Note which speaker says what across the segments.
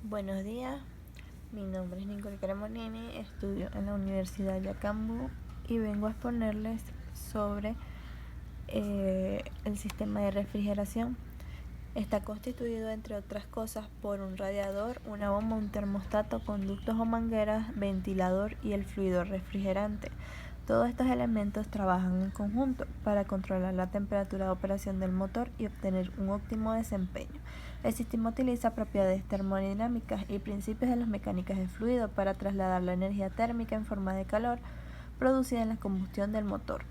Speaker 1: Buenos días, mi nombre es Nicole Cremonini, estudio en la Universidad Yacambú y vengo a exponerles sobre el sistema de refrigeración. Está constituido, entre otras cosas, por un radiador, una bomba, un termostato, conductos o mangueras, ventilador y el fluido refrigerante. Todos estos elementos trabajan en conjunto para controlar la temperatura de operación del motor y obtener un óptimo desempeño. El sistema utiliza propiedades termodinámicas y principios de las mecánicas de fluido para trasladar la energía térmica en forma de calor producida en la combustión del motor.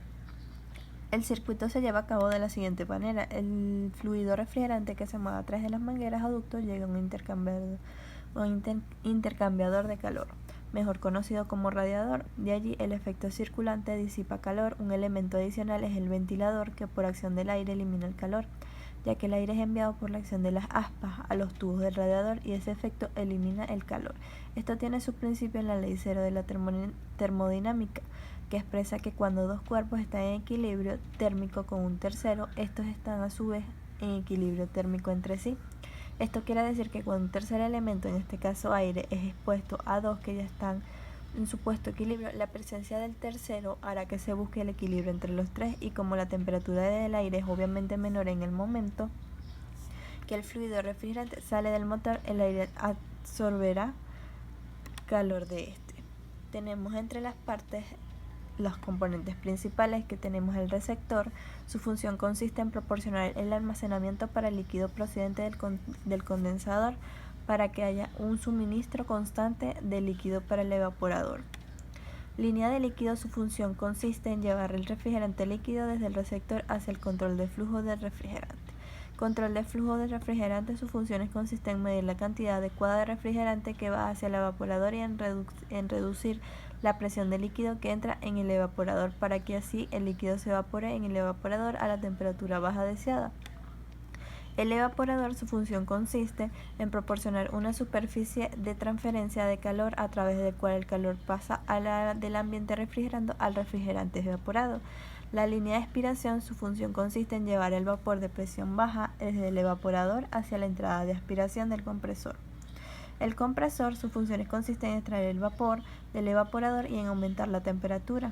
Speaker 1: El circuito se lleva a cabo de la siguiente manera: el fluido refrigerante que se mueve a través de las mangueras o ductos llega a un intercambiador de calor, mejor conocido como radiador. De allí el efecto circulante disipa calor. Un elemento adicional es el ventilador, que por acción del aire elimina el calor, ya que el aire es enviado por la acción de las aspas a los tubos del radiador y ese efecto elimina el calor. Esto tiene su principio en la ley cero de la termodinámica, que expresa que cuando dos cuerpos están en equilibrio térmico con un tercero, estos están a su vez en equilibrio térmico entre sí. Esto quiere decir que cuando un tercer elemento, en este caso aire, es expuesto a dos que ya están en supuesto equilibrio, la presencia del tercero hará que se busque el equilibrio entre los tres, y como la temperatura del aire es obviamente menor en el momento que el fluido refrigerante sale del motor, el aire absorberá calor de este. Tenemos entre las partes los componentes principales, que tenemos el receptor. Su función consiste en proporcionar el almacenamiento para el líquido procedente del condensador para que haya un suministro constante de líquido para el evaporador. Línea de líquido. Su función consiste en llevar el refrigerante líquido desde el receptor hacia el control de flujo del refrigerante. Control de flujo del refrigerante. Sus funciones consisten en medir la cantidad adecuada de refrigerante que va hacia el evaporador y en reducir la presión del líquido que entra en el evaporador para que así el líquido se evapore en el evaporador a la temperatura baja deseada. El evaporador. Su función consiste en proporcionar una superficie de transferencia de calor a través del cual el calor pasa del ambiente refrigerando al refrigerante evaporado. La línea de aspiración. Su función consiste en llevar el vapor de presión baja desde el evaporador hacia la entrada de aspiración del compresor. El compresor. Sus funciones consisten en extraer el vapor del evaporador y en aumentar la temperatura.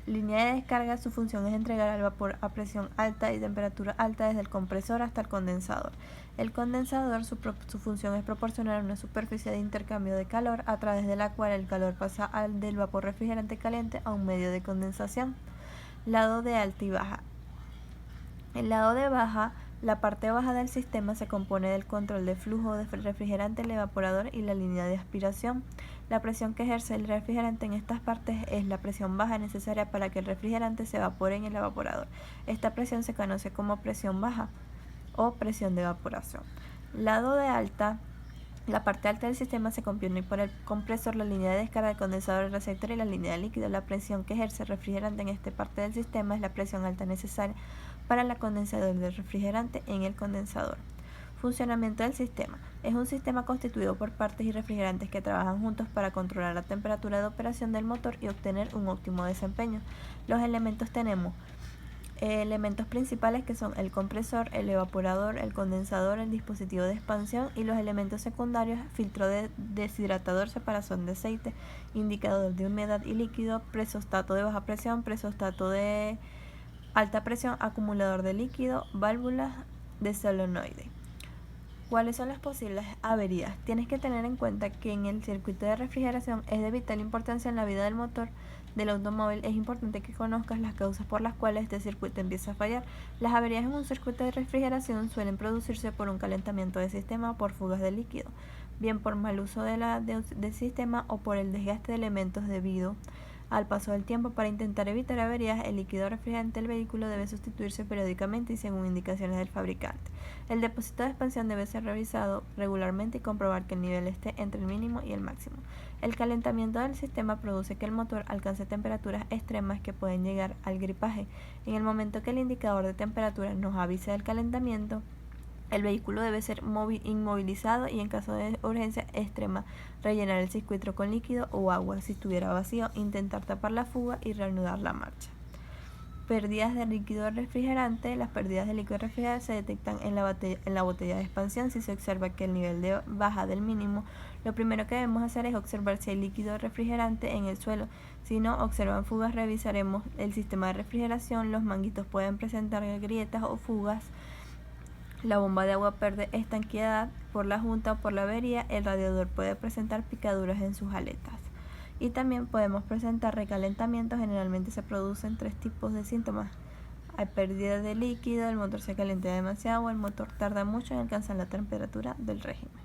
Speaker 1: Línea de descarga. Su función es entregar el vapor a presión alta y temperatura alta desde el compresor hasta el condensador. El condensador. Su función es proporcionar una superficie de intercambio de calor a través de la cual el calor pasa del vapor refrigerante caliente a un medio de condensación. Lado de alta y baja. El lado de baja. La parte baja del sistema se compone del control de flujo de refrigerante, el evaporador y la línea de aspiración. La presión que ejerce el refrigerante en estas partes es la presión baja necesaria para que el refrigerante se evapore en el evaporador. Esta presión se conoce como presión baja o presión de evaporación. Lado de alta. La parte alta del sistema se compone por el compresor, la línea de descarga, el condensador, el receptor y la línea de líquido. La presión que ejerce el refrigerante en esta parte del sistema es la presión alta necesaria para la condensación del refrigerante en el condensador. Funcionamiento del sistema. Es un sistema constituido por partes y refrigerantes que trabajan juntos para controlar la temperatura de operación del motor y obtener un óptimo desempeño. Los elementos tenemos elementos principales, que son el compresor, el evaporador, el condensador, el dispositivo de expansión, y los elementos secundarios: filtro deshidratador, separación de aceite, indicador de humedad y líquido, presostato de baja presión, presostato de alta presión, acumulador de líquido, válvulas de solenoide. ¿Cuáles son las posibles averías? Tienes que tener en cuenta que en el circuito de refrigeración es de vital importancia en la vida del motor del automóvil. Es importante que conozcas las causas por las cuales este circuito empieza a fallar. Las averías en un circuito de refrigeración suelen producirse por un calentamiento del sistema o por fugas de líquido, bien por mal uso del sistema o por el desgaste de elementos debido al paso del tiempo. Para intentar evitar averías, el líquido refrigerante del vehículo debe sustituirse periódicamente y según indicaciones del fabricante. El depósito de expansión debe ser revisado regularmente y comprobar que el nivel esté entre el mínimo y el máximo. El calentamiento del sistema produce que el motor alcance temperaturas extremas que pueden llegar al gripaje. En el momento que el indicador de temperatura nos avise del calentamiento, el vehículo debe ser inmovilizado y, en caso de urgencia extrema, rellenar el circuito con líquido o agua. Si estuviera vacío, intentar tapar la fuga y reanudar la marcha. Pérdidas de líquido refrigerante. Las pérdidas de líquido refrigerante se detectan en la botella de expansión. Si se observa que el nivel baja del mínimo, lo primero que debemos hacer es observar si hay líquido refrigerante en el suelo. Si no observan fugas, revisaremos el sistema de refrigeración. Los manguitos pueden presentar grietas o fugas. La bomba de agua pierde estanqueidad por la junta o por la avería. El radiador puede presentar picaduras en sus aletas. Y también podemos presentar recalentamiento. Generalmente se producen 3 tipos de síntomas. Hay pérdida de líquido, el motor se calienta demasiado o el motor tarda mucho en alcanzar la temperatura del régimen.